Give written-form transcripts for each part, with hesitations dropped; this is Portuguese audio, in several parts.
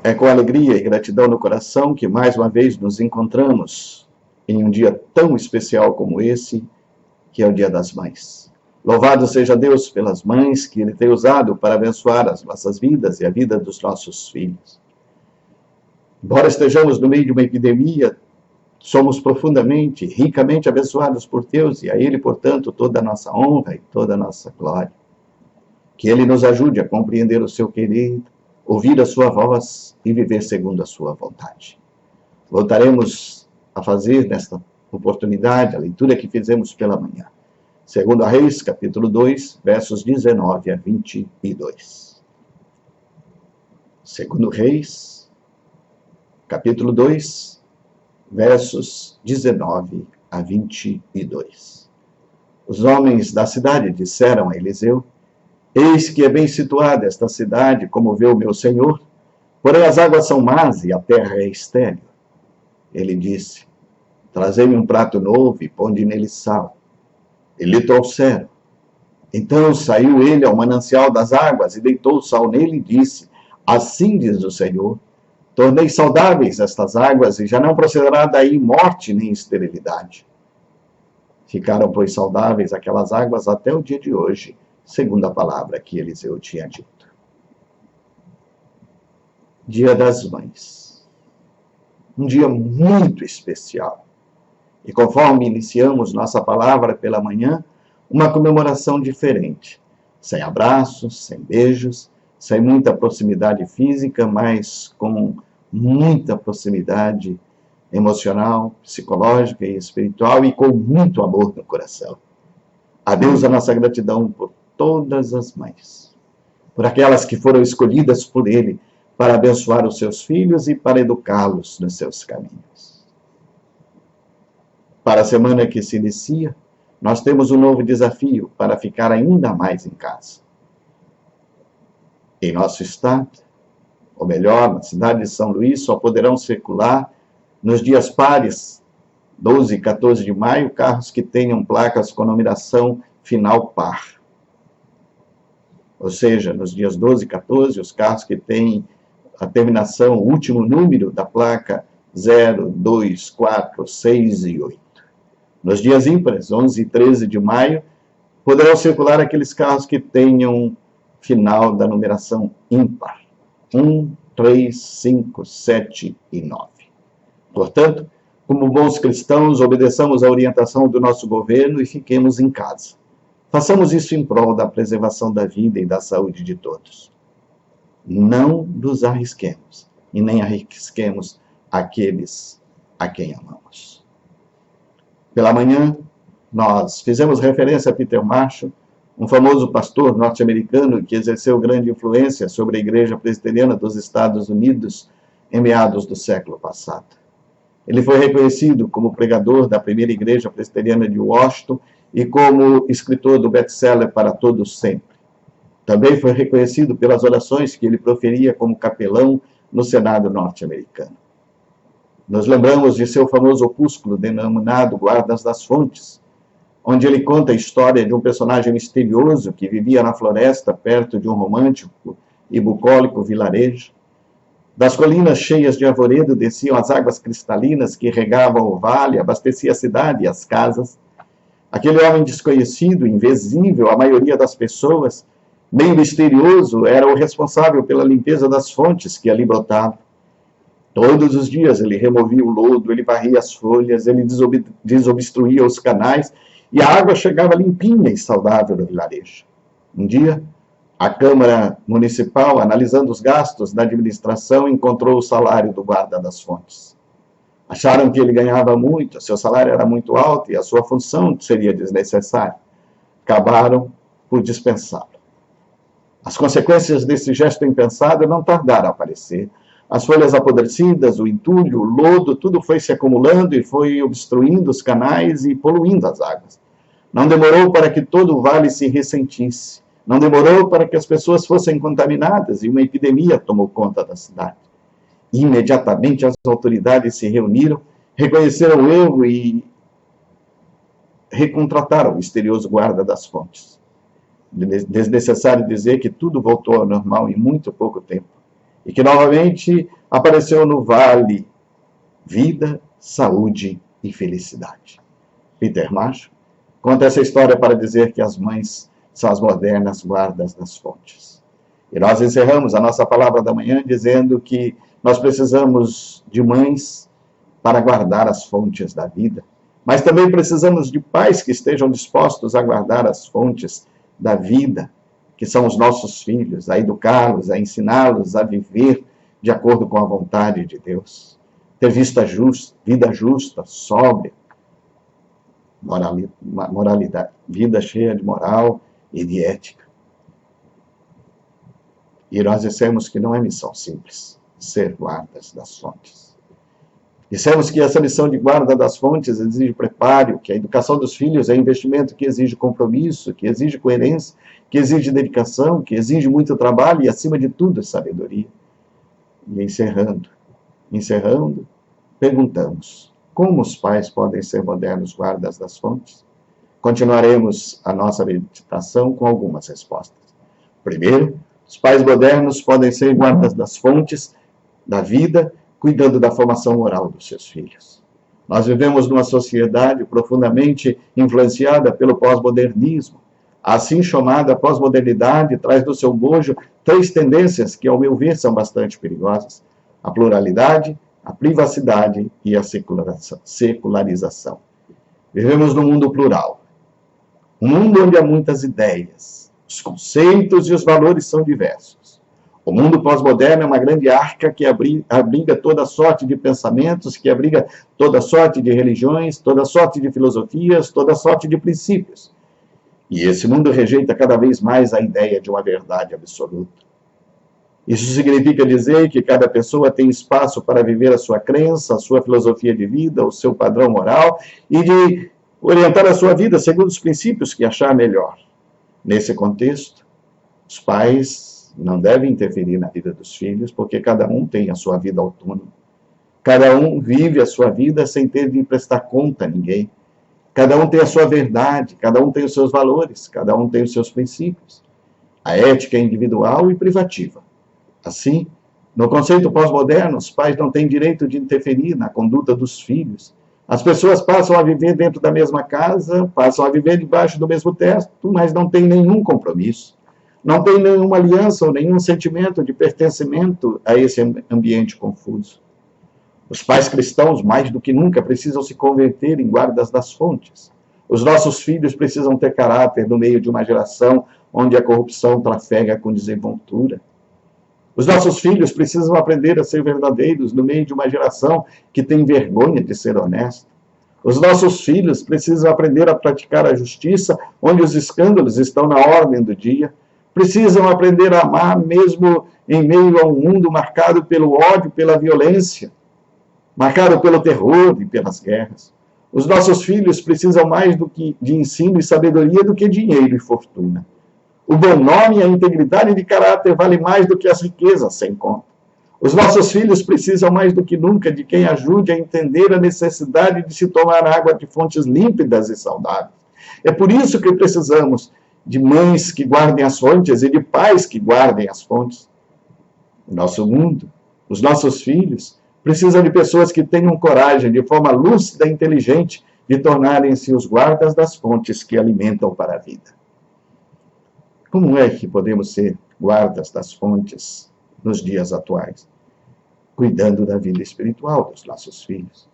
É com alegria e gratidão no coração que mais uma vez nos encontramos em um dia tão especial como esse, que é o Dia das Mães. Louvado seja Deus pelas mães que Ele tem usado para abençoar as nossas vidas e a vida dos nossos filhos. Embora estejamos no meio de uma epidemia, somos profundamente, ricamente abençoados por Deus e a Ele, portanto, toda a nossa honra e toda a nossa glória. Que Ele nos ajude a compreender o seu querer, ouvir a sua voz e viver segundo a sua vontade. Voltaremos a fazer nesta oportunidade a leitura que fizemos pela manhã. Segundo a Reis, capítulo 2, versos 19 a 22. Segundo Reis, capítulo 2, versos 19 a 22. Os homens da cidade disseram a Eliseu: eis que é bem situada esta cidade, como vê o meu senhor, porém as águas são más e a terra é estéril. Ele disse: trazei-me um prato novo e ponde nele sal. E lhe trouxeram. Então saiu ele ao manancial das águas e deitou o sal nele e disse: assim diz o Senhor, tornei saudáveis estas águas e já não procederá daí morte nem esterilidade. Ficaram, pois, saudáveis aquelas águas até o dia de hoje, segundo a palavra que Eliseu tinha dito. Dia das Mães. Um dia muito especial. E conforme iniciamos nossa palavra pela manhã, uma comemoração diferente. Sem abraços, sem beijos, sem muita proximidade física, mas com muita proximidade emocional, psicológica e espiritual e com muito amor no coração. A Deus a nossa gratidão por todas as mães, por aquelas que foram escolhidas por Ele para abençoar os seus filhos e para educá-los nos seus caminhos. Para a semana que se inicia, nós temos um novo desafio para ficar ainda mais em casa. Em nosso estado, ou melhor, na cidade de São Luís, só poderão circular nos dias pares, 12 e 14 de maio, carros que tenham placas com numeração final par. Ou seja, nos dias 12 e 14, os carros que têm a terminação, o último número da placa 0, 2, 4, 6 e 8. Nos dias ímpares, 11 e 13 de maio, poderão circular aqueles carros que tenham final da numeração ímpar. 1, 3, 5, 7 e 9. Portanto, como bons cristãos, obedeçamos à orientação do nosso governo e fiquemos em casa. Façamos isso em prol da preservação da vida e da saúde de todos. Não nos arrisquemos e nem arrisquemos aqueles a quem amamos. Pela manhã, nós fizemos referência a Peter Marshall, um famoso pastor norte-americano que exerceu grande influência sobre a Igreja Presbiteriana dos Estados Unidos em meados do século passado. Ele foi reconhecido como pregador da primeira Igreja Presbiteriana de Washington e como escritor do best-seller Para Todos Sempre. Também foi reconhecido pelas orações que ele proferia como capelão no Senado norte-americano. Nos lembramos de seu famoso opúsculo denominado Guardas das Fontes, onde ele conta a história de um personagem misterioso que vivia na floresta perto de um romântico e bucólico vilarejo. Das colinas cheias de arvoredo desciam as águas cristalinas que regavam o vale, abasteciam a cidade e as casas. Aquele homem desconhecido, invisível à maioria das pessoas, meio misterioso, era o responsável pela limpeza das fontes que ali brotavam. Todos os dias ele removia o lodo, ele varria as folhas, ele desobstruía os canais e a água chegava limpinha e saudável no vilarejo. Um dia, a Câmara Municipal, analisando os gastos da administração, encontrou o salário do guarda das fontes. Acharam que ele ganhava muito, seu salário era muito alto e a sua função seria desnecessária. Acabaram por dispensá-lo. As consequências desse gesto impensado não tardaram a aparecer. As folhas apodrecidas, o entulho, o lodo, tudo foi se acumulando e foi obstruindo os canais e poluindo as águas. Não demorou para que todo o vale se ressentisse. Não demorou para que as pessoas fossem contaminadas e uma epidemia tomou conta da cidade. Imediatamente as autoridades se reuniram, reconheceram o erro e recontrataram o misterioso guarda das fontes. Desnecessário dizer que tudo voltou ao normal em muito pouco tempo. e que novamente apareceu no vale vida, saúde e felicidade. Peter Macho conta essa história para dizer que as mães são as modernas guardas das fontes. E nós encerramos a nossa palavra da manhã dizendo que nós precisamos de mães para guardar as fontes da vida, mas também precisamos de pais que estejam dispostos a guardar as fontes da vida, que são os nossos filhos, a educá-los, a ensiná-los a viver de acordo com a vontade de Deus. Ter vida justa, sóbria, moralidade, vida cheia de moral e de ética. E nós dissemos que não é missão simples ser guardas das fontes. Dissemos que essa missão de guarda das fontes exige preparo, que a educação dos filhos é investimento que exige compromisso, que exige coerência, que exige dedicação, que exige muito trabalho e, acima de tudo, sabedoria. E encerrando, perguntamos: como os pais podem ser modernos guardas das fontes? Continuaremos a nossa meditação com algumas respostas. Primeiro, os pais modernos podem ser guardas das fontes da vida, cuidando da formação moral dos seus filhos. Nós vivemos numa sociedade profundamente influenciada pelo pós-modernismo. A assim chamada pós-modernidade traz do seu bojo 3 tendências que, ao meu ver, são bastante perigosas: a pluralidade, a privacidade e a secularização. Vivemos num mundo plural, um mundo onde há muitas ideias, os conceitos e os valores são diversos. O mundo pós-moderno é uma grande arca que abriga toda sorte de pensamentos, que abriga toda sorte de religiões, toda sorte de filosofias, toda sorte de princípios. E esse mundo rejeita cada vez mais a ideia de uma verdade absoluta. Isso significa dizer que cada pessoa tem espaço para viver a sua crença, a sua filosofia de vida, o seu padrão moral, e de orientar a sua vida segundo os princípios que achar melhor. Nesse contexto, os pais não devem interferir na vida dos filhos, porque cada um tem a sua vida autônoma. Cada um vive a sua vida sem ter de prestar conta a ninguém. Cada um tem a sua verdade, cada um tem os seus valores, cada um tem os seus princípios. A ética é individual e privativa. Assim, no conceito pós-moderno, os pais não têm direito de interferir na conduta dos filhos. As pessoas passam a viver dentro da mesma casa, passam a viver debaixo do mesmo teto, mas não têm nenhum compromisso. Não tem nenhuma aliança ou nenhum sentimento de pertencimento a esse ambiente confuso. Os pais cristãos, mais do que nunca, precisam se converter em guardas das fontes. Os nossos filhos precisam ter caráter no meio de uma geração onde a corrupção trafega com desenvoltura. Os nossos filhos precisam aprender a ser verdadeiros no meio de uma geração que tem vergonha de ser honesta. Os nossos filhos precisam aprender a praticar a justiça onde os escândalos estão na ordem do dia. Precisam aprender a amar mesmo em meio a um mundo marcado pelo ódio, pela violência, marcado pelo terror e pelas guerras. Os nossos filhos precisam mais de ensino e sabedoria do que dinheiro e fortuna. O bom nome e a integridade de caráter vale mais do que as riquezas sem conta. Os nossos filhos precisam mais do que nunca de quem ajude a entender a necessidade de se tomar água de fontes límpidas e saudáveis. É por isso que precisamos de mães que guardem as fontes e de pais que guardem as fontes. O nosso mundo, os nossos filhos, precisam de pessoas que tenham coragem, de forma lúcida e inteligente, de tornarem-se os guardas das fontes que alimentam para a vida. Como é que podemos ser guardas das fontes nos dias atuais? Cuidando da vida espiritual dos nossos filhos.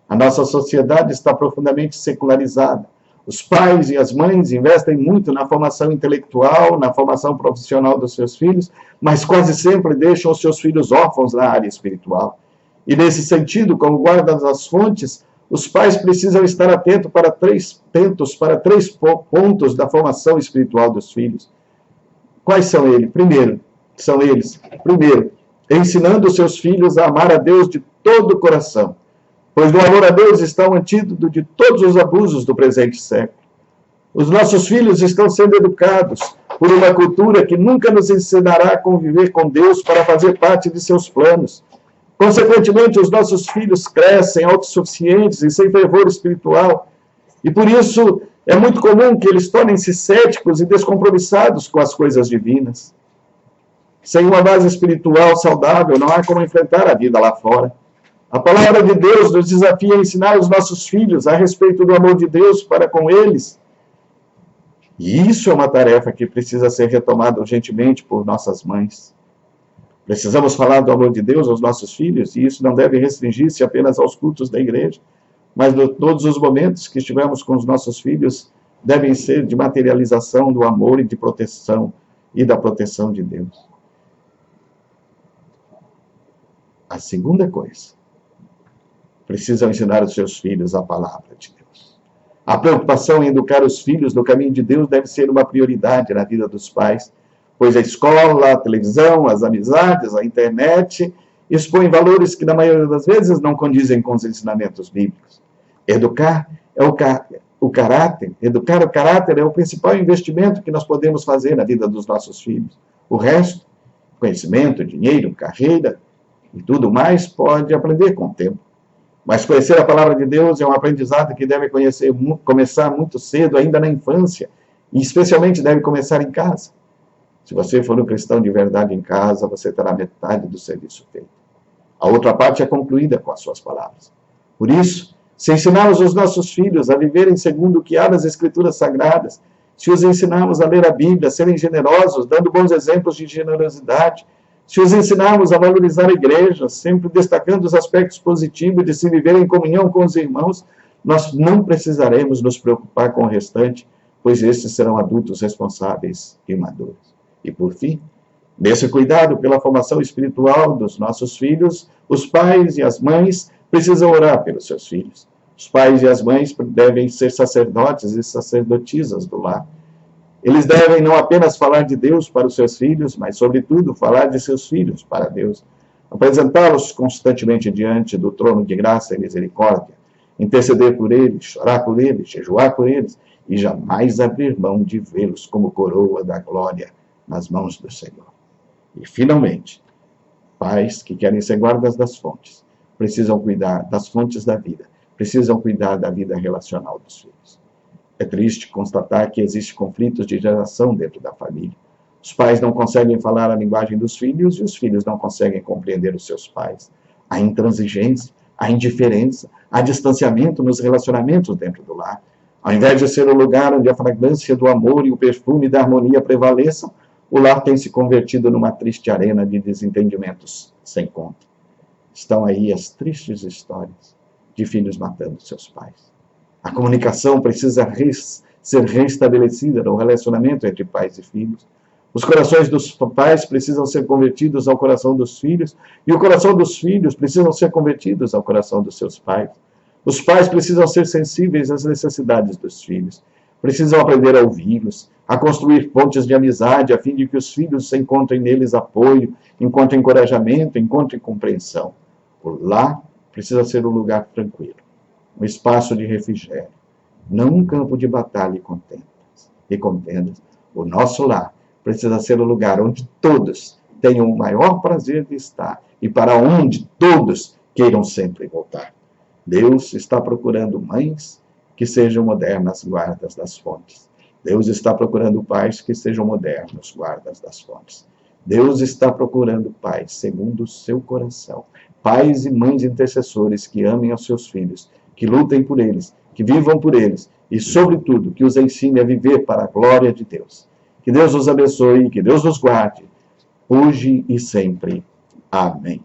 A nossa sociedade está profundamente secularizada. Os pais e as mães investem muito na formação intelectual, na formação profissional dos seus filhos, mas quase sempre deixam os seus filhos órfãos na área espiritual. E nesse sentido, como guardas das fontes, os pais precisam estar atentos para três pontos da formação espiritual dos filhos. Quais são eles? Primeiro, ensinando os seus filhos a amar a Deus de todo o coração, pois no amor a Deus está o antídoto de todos os abusos do presente século. Os nossos filhos estão sendo educados por uma cultura que nunca nos ensinará a conviver com Deus para fazer parte de seus planos. Consequentemente, os nossos filhos crescem autossuficientes e sem fervor espiritual. E por isso é muito comum que eles tornem-se céticos e descompromissados com as coisas divinas. Sem uma base espiritual saudável, não há como enfrentar a vida lá fora. A palavra de Deus nos desafia a ensinar os nossos filhos a respeito do amor de Deus para com eles. E isso é uma tarefa que precisa ser retomada urgentemente por nossas mães. Precisamos falar do amor de Deus aos nossos filhos, e isso não deve restringir-se apenas aos cultos da igreja, mas todos os momentos que estivermos com os nossos filhos devem ser de materialização do amor e de proteção e da proteção de Deus. A segunda coisa, precisam ensinar os seus filhos a palavra de Deus. A preocupação em educar os filhos no caminho de Deus deve ser uma prioridade na vida dos pais, pois a escola, a televisão, as amizades, a internet expõem valores que, na maioria das vezes, não condizem com os ensinamentos bíblicos. Educar o caráter é o principal investimento que nós podemos fazer na vida dos nossos filhos. O resto, conhecimento, dinheiro, carreira e tudo mais, pode aprender com o tempo. Mas conhecer a palavra de Deus é um aprendizado que deve começar muito cedo, ainda na infância, e especialmente deve começar em casa. Se você for um cristão de verdade em casa, você terá metade do serviço feito. A outra parte é concluída com as suas palavras. Por isso, se ensinarmos os nossos filhos a viverem segundo o que há nas Escrituras Sagradas, se os ensinarmos a ler a Bíblia, a serem generosos, dando bons exemplos de generosidade, se os ensinarmos a valorizar a igreja, sempre destacando os aspectos positivos de se viver em comunhão com os irmãos, nós não precisaremos nos preocupar com o restante, pois estes serão adultos responsáveis e maduros. E por fim, nesse cuidado pela formação espiritual dos nossos filhos, os pais e as mães precisam orar pelos seus filhos. Os pais e as mães devem ser sacerdotes e sacerdotisas do lar. Eles devem não apenas falar de Deus para os seus filhos, mas, sobretudo, falar de seus filhos para Deus. Apresentá-los constantemente diante do trono de graça e misericórdia, interceder por eles, chorar por eles, jejuar por eles, e jamais abrir mão de vê-los como coroa da glória nas mãos do Senhor. E, finalmente, pais que querem ser guardas das fontes, precisam cuidar das fontes da vida, precisam cuidar da vida relacional dos filhos. É triste constatar que existem conflitos de geração dentro da família. Os pais não conseguem falar a linguagem dos filhos e os filhos não conseguem compreender os seus pais. Há intransigência, há indiferença, há distanciamento nos relacionamentos dentro do lar. Ao invés de ser o lugar onde a fragrância do amor e o perfume da harmonia prevaleçam, o lar tem se convertido numa triste arena de desentendimentos sem conta. Estão aí as tristes histórias de filhos matando seus pais. A comunicação precisa ser restabelecida no relacionamento entre pais e filhos. Os corações dos pais precisam ser convertidos ao coração dos filhos, e o coração dos filhos precisam ser convertidos ao coração dos seus pais. Os pais precisam ser sensíveis às necessidades dos filhos. Precisam aprender a ouvi-los, a construir pontes de amizade, a fim de que os filhos encontrem neles apoio, encontrem encorajamento, encontrem compreensão. O lar precisa ser um lugar tranquilo, um espaço de refrigério, não um campo de batalha e contendas. O nosso lar precisa ser um lugar onde todos tenham o maior prazer de estar e para onde todos queiram sempre voltar. Deus está procurando mães que sejam modernas guardas das fontes. Deus está procurando pais que sejam modernos guardas das fontes. Deus está procurando pais segundo o seu coração. Pais e mães intercessores que amem aos seus filhos, que lutem por eles, que vivam por eles e, sobretudo, que os ensine a viver para a glória de Deus. Que Deus os abençoe, que Deus os guarde, hoje e sempre. Amém.